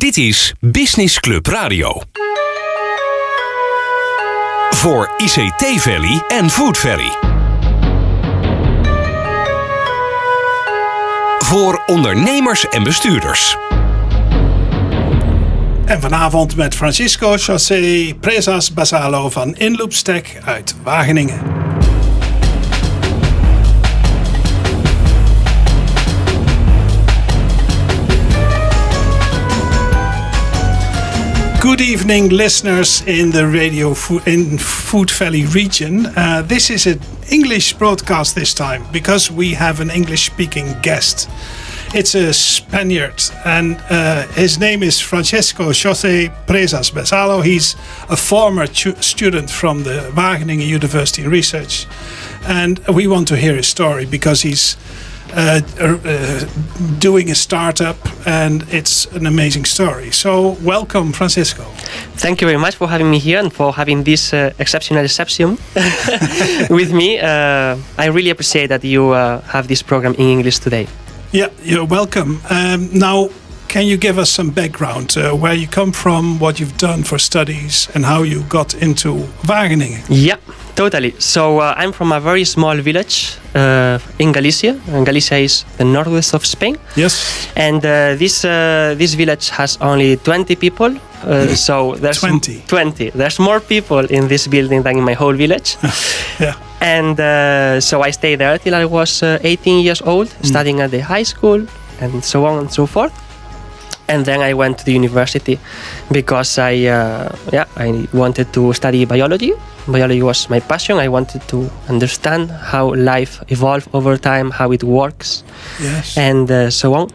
Dit is Business Club Radio. Voor ICT Valley en Food Valley. Voor ondernemers en bestuurders. En vanavond met Francisco, Xosé, Presas, Basalo van Inloopstek uit Wageningen. Good evening, listeners in the in Food Valley region. This is an English broadcast this time because we have an English-speaking guest. It's a Spaniard, and his name is Francisco Xosé Presas Basalo. He's a former student from the Wageningen University Research, and we want to hear his story because he's doing a startup, and it's an amazing story. So welcome, Francisco. Thank you very much for having me here and for having this exceptional reception with me. I really appreciate that you have this program in English today. Yeah, you're welcome. Now, can you give us some background, where you come from, what you've done for studies, and how you got into Wageningen? Yeah, totally. So I'm from a very small village in Galicia. And Galicia is the northwest of Spain. Yes. And this village has only 20 people. So there's 20. There's more people in this building than in my whole village. Yeah. And so I stayed there till I was 18 years old, studying at the high school and so on and so forth. And then I went to the university because I wanted to study biology. Biology was my passion. I wanted to understand how life evolves over time, how it works, yes, and so on.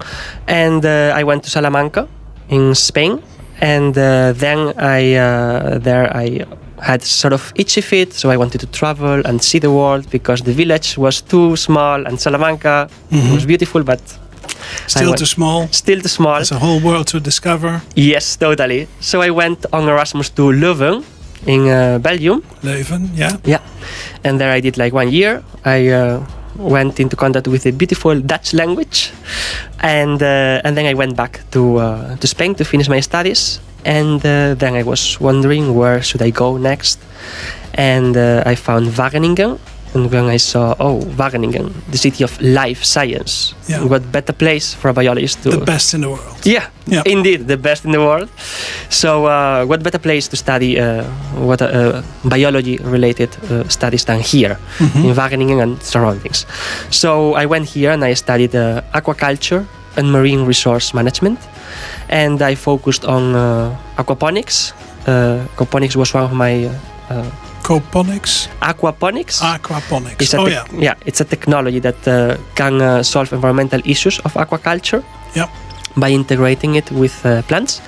And I went to Salamanca in Spain. And then I had sort of itchy feet, so I wanted to travel and see the world because the village was too small and Salamanca was beautiful, but still too small. Still too small. There's a whole world to discover. Yes, totally. So I went on Erasmus to Leuven in Belgium. Leuven, yeah. Yeah, and there I did like 1 year. I went into contact with the beautiful Dutch language, and then I went back to Spain to finish my studies. And then I was wondering where should I go next, and I found Wageningen. And when I saw, Wageningen, the city of life science, what better place for a biologist to... The best in the world. Yeah, indeed, the best in the world. So what better place to study biology-related studies than here, in Wageningen and surroundings. So I went here and I studied aquaculture and marine resource management. And I focused on aquaponics. Aquaponics was one of my... Aquaponics. It's a technology that can solve environmental issues of aquaculture by integrating it with plants.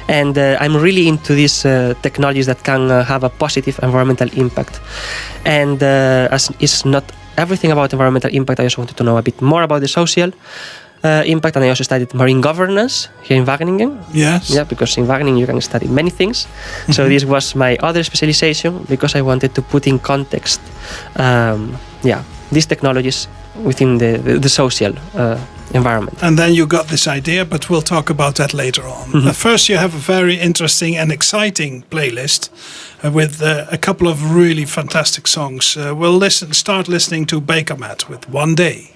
And I'm really into these technologies that can have a positive environmental impact. And as it's not everything about environmental impact, I also wanted to know a bit more about the social impact, and I also studied marine governance here in Wageningen. Yes. Yeah, because in Wageningen you can study many things. So this was my other specialization because I wanted to put in context, these technologies within the social environment. And then you got this idea, but we'll talk about that later on. First, you have a very interesting and exciting playlist with a couple of really fantastic songs. We'll start listening to Bakermat with One Day.